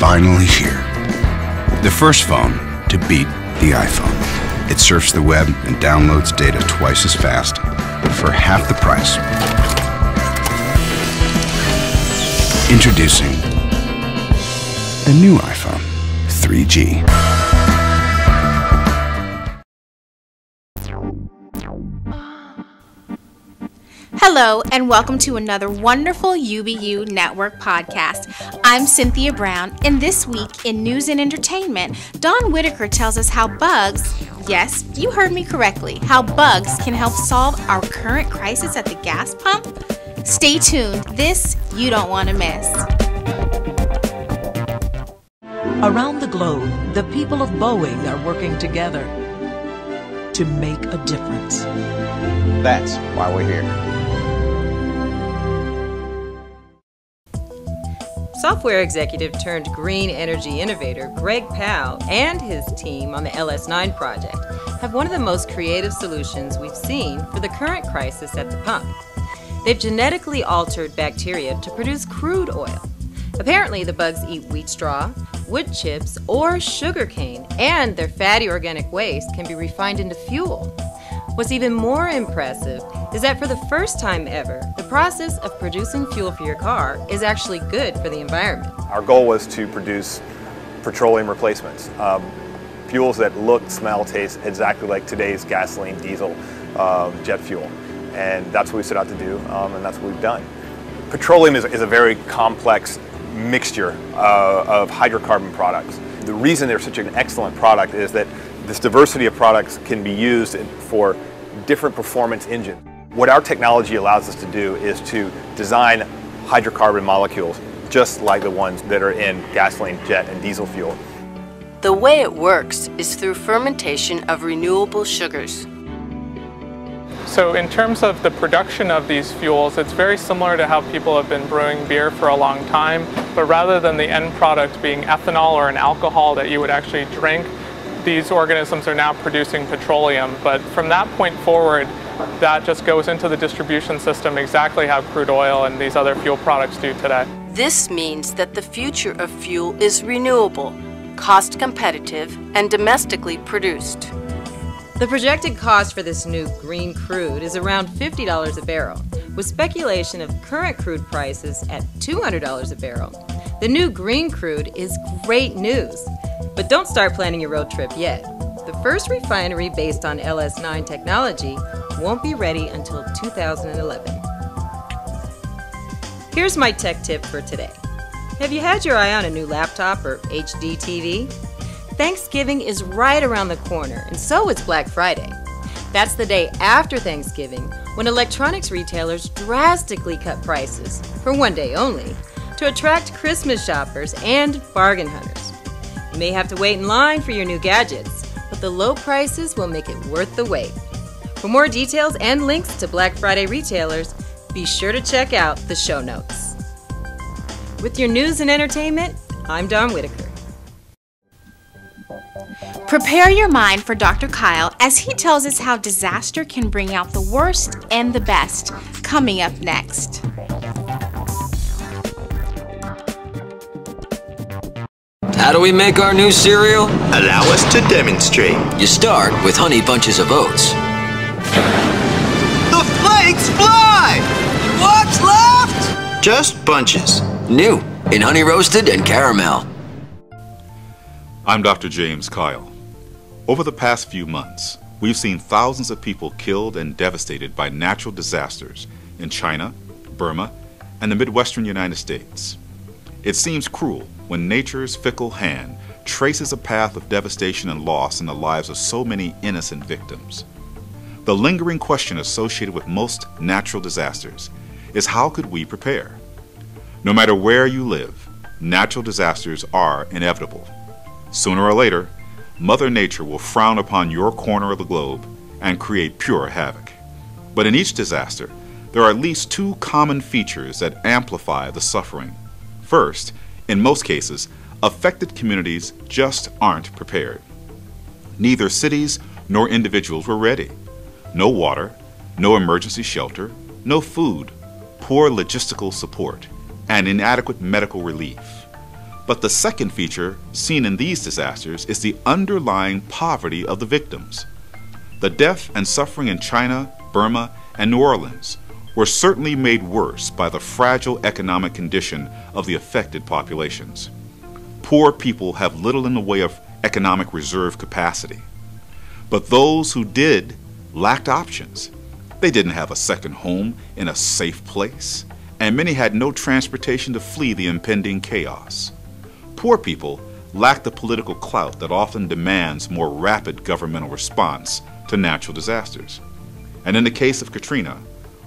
finally here. The first phone to beat the iPhone. It surfs the web and downloads data twice as fast for half the price. Introducing the new iPhone 3G. Hello, and welcome to another wonderful UBU Network podcast. I'm Cynthia Brown, and this week in News and Entertainment, Don Whitaker tells us how bugs, yes, you heard me correctly, how bugs can help solve our current crisis at the gas pump. Stay tuned. This you don't want to miss. Around the globe, the people of Boeing are working together to make a difference. That's why we're here. Software executive turned green energy innovator Greg Powell and his team on the LS9 project have one of the most creative solutions we've seen for the current crisis at the pump. They've genetically altered bacteria to produce crude oil. Apparently, the bugs eat wheat straw, wood chips, or sugar cane, and their fatty organic waste can be refined into fuel. What's even more impressive is that for the first time ever, the process of producing fuel for your car is actually good for the environment. Our goal was to produce petroleum replacements, fuels that look, smell, taste exactly like today's gasoline, diesel, jet fuel. And that's what we set out to do, and that's what we've done. Petroleum is a very complex mixture of hydrocarbon products. The reason they're such an excellent product is that this diversity of products can be used for different performance engines. What our technology allows us to do is to design hydrocarbon molecules just like the ones that are in gasoline, jet, and diesel fuel. The way it works is through fermentation of renewable sugars. So in terms of the production of these fuels, it's very similar to how people have been brewing beer for a long time, but rather than the end product being ethanol or an alcohol that you would actually drink, these organisms are now producing petroleum. But from that point forward, that just goes into the distribution system exactly how crude oil and these other fuel products do today. This means that the future of fuel is renewable, cost competitive, and domestically produced. The projected cost for this new green crude is around $50 a barrel, with speculation of current crude prices at $200 a barrel. The new green crude is great news, but don't start planning your road trip yet. The first refinery based on LS9 technology won't be ready until 2011. Here's my tech tip for today. Have you had your eye on a new laptop or HD TV? Thanksgiving is right around the corner, and so is Black Friday. That's the day after Thanksgiving when electronics retailers drastically cut prices, for one day only, to attract Christmas shoppers and bargain hunters. You may have to wait in line for your new gadgets, but the low prices will make it worth the wait. For more details and links to Black Friday retailers, be sure to check out the show notes. With your news and entertainment, I'm Don Whitaker. Prepare your mind for Dr. Kyle as he tells us how disaster can bring out the worst and the best. Coming up next. How do we make our new cereal? Allow us to demonstrate. You start with honey bunches of oats. The flakes fly! What's left? Just bunches. New in honey roasted and caramel. I'm Dr. James Kyle. Over the past few months, we've seen thousands of people killed and devastated by natural disasters in China, Burma, and the Midwestern United States. It seems cruel when nature's fickle hand traces a path of devastation and loss in the lives of so many innocent victims. The lingering question associated with most natural disasters is how could we prepare? No matter where you live, natural disasters are inevitable. Sooner or later, Mother Nature will frown upon your corner of the globe and create pure havoc. But in each disaster, there are at least two common features that amplify the suffering. First, in most cases, affected communities just aren't prepared. Neither cities nor individuals were ready. No water, no emergency shelter, no food, poor logistical support, and inadequate medical relief. But the second feature seen in these disasters is the underlying poverty of the victims. The death and suffering in China, Burma, and New Orleans were certainly made worse by the fragile economic condition of the affected populations. Poor people have little in the way of economic reserve capacity. But those who did lacked options. They didn't have a second home in a safe place, and many had no transportation to flee the impending chaos. Poor people lack the political clout that often demands more rapid governmental response to natural disasters. And in the case of Katrina,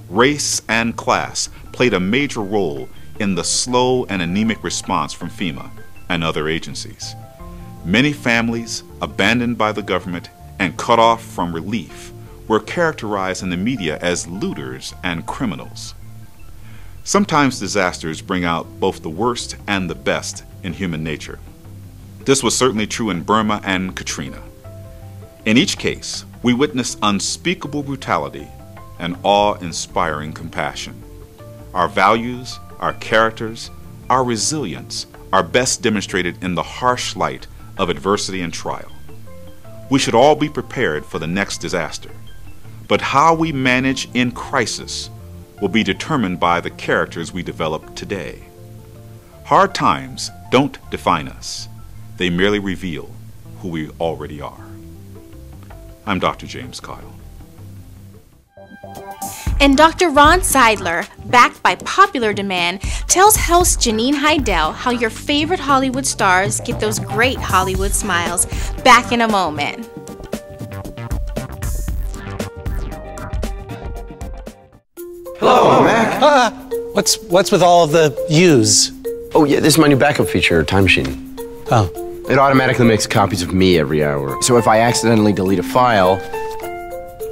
race and class played a major role in the slow and anemic response from FEMA and other agencies. Many families, abandoned by the government and cut off from relief, were characterized in the media as looters and criminals. Sometimes disasters bring out both the worst and the best in human nature. This was certainly true in Burma and Katrina. In each case, we witnessed unspeakable brutality and awe-inspiring compassion. Our values, our characters, our resilience are best demonstrated in the harsh light of adversity and trial. We should all be prepared for the next disaster, but how we manage in crisis will be determined by the characters we develop today. Hard times don't define us. They merely reveal who we already are. I'm Dr. James Kyle. And Dr. Ron Seidler, backed by popular demand, tells host Janine Heidel how your favorite Hollywood stars get those great Hollywood smiles. Back in a moment. Hello, Mac. What's with all of the U's? Oh, yeah, this is my new backup feature, Time Machine. Oh. It automatically makes copies of me every hour. So if I accidentally delete a file,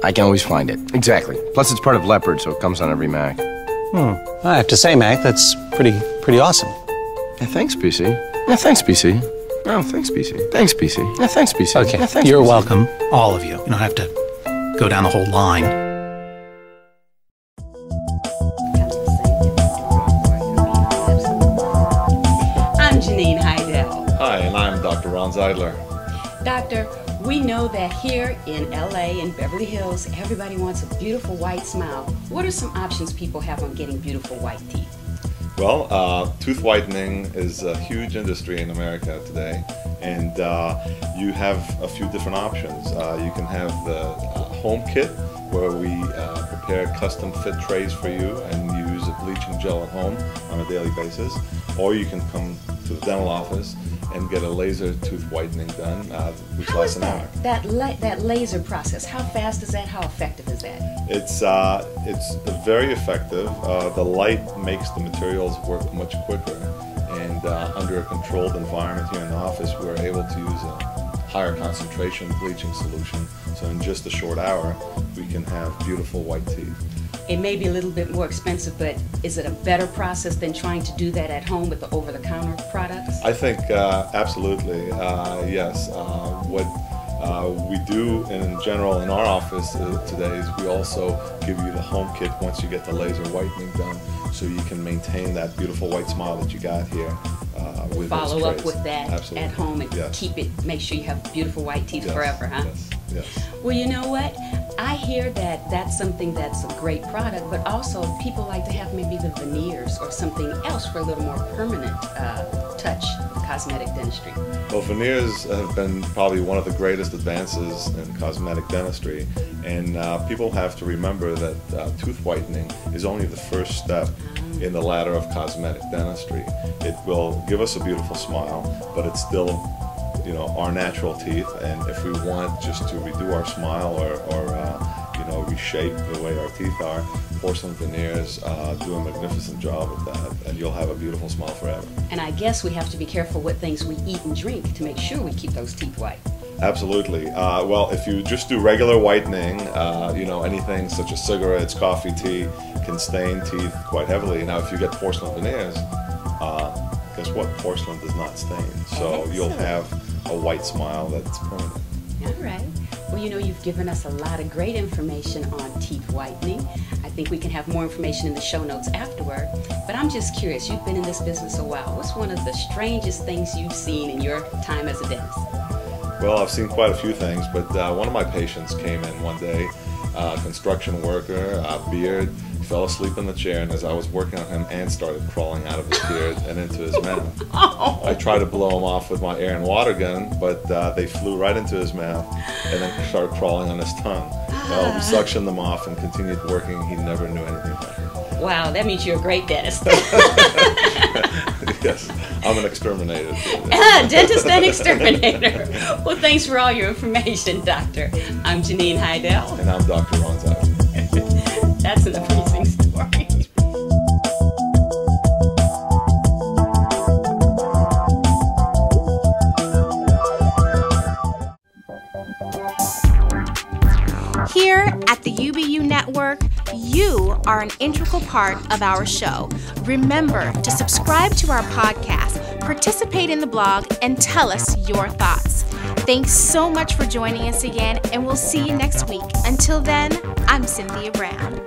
I can always find it. Exactly. Plus, it's part of Leopard, so it comes on every Mac. I have to say, Mac, that's pretty awesome. Yeah, thanks, PC. Yeah, thanks, PC. Oh, thanks, PC. Thanks, PC. Yeah, thanks, PC. Okay, yeah, thanks, you're PC. welcome, all of you. You don't have to go down the whole line. I'm Janine Heidel. Hi, and I'm Dr. Ron Seidler. Doctor, we know that here in LA and Beverly Hills, everybody wants a beautiful white smile. What are some options people have on getting beautiful white teeth? Well, tooth whitening is a huge industry in America today, and you have a few different options. You can have the home kit, where we prepare custom fit trays for you and use a bleaching gel at home on a daily basis, or you can come to the dental office and get a laser tooth whitening done, which lasts an hour. That laser process, how fast is that? How effective is that? It's very effective. The light makes the materials work much quicker, and under a controlled environment here in the office, we're able to use a higher concentration bleaching solution. So in just a short hour, we can have beautiful white teeth. It may be a little bit more expensive, but is it a better process than trying to do that at home with the over-the-counter products? I think absolutely, yes. What we do in general in our office today is we also give you the home kit once you get the laser whitening done, so you can maintain that beautiful white smile that you got here. With follow up with that Absolutely. At home and keep it, make sure you have beautiful white teeth forever, huh? Yes. Well, you know what? I hear that that's something that's a great product, but also people like to have maybe the veneers or something else for a little more permanent touch of cosmetic dentistry. Well, veneers have been probably one of the greatest advances in cosmetic dentistry, and people have to remember that tooth whitening is only the first step in the ladder of cosmetic dentistry. It will give us a beautiful smile, but it's still, you know, our natural teeth, and if we want just to redo our smile or reshape the way our teeth are, porcelain veneers do a magnificent job of that, and you'll have a beautiful smile forever. And I guess we have to be careful what things we eat and drink to make sure we keep those teeth white. Absolutely. Well, if you just do regular whitening, anything such as cigarettes, coffee, tea can stain teeth quite heavily. Now, if you get porcelain veneers, guess what? Porcelain does not stain. So you'll have a white smile that's permanent. All right. Well, you know, you've given us a lot of great information on teeth whitening. I think we can have more information in the show notes afterward. But I'm just curious, you've been in this business a while. What's one of the strangest things you've seen in your time as a dentist? Well, I've seen quite a few things, but one of my patients came in one day, construction worker, beard, fell asleep in the chair, and as I was working on him, ants started crawling out of his beard and into his mouth. I tried to blow him off with my air and water gun, but they flew right into his mouth and then started crawling on his tongue. Well, we suctioned them off and continued working. He never knew anything about it. Wow, that means you're a great dentist. Yes, I'm an exterminator. Dentist and exterminator. Well, thanks for all your information, Doctor. I'm Janine Heidel. And I'm Dr. Ron Seidler. That's an amazing story. Here at the UBU Network, you are an integral part of our show. Remember to subscribe to our podcast, participate in the blog, and tell us your thoughts. Thanks so much for joining us again, and we'll see you next week. Until then, I'm Cynthia Brown.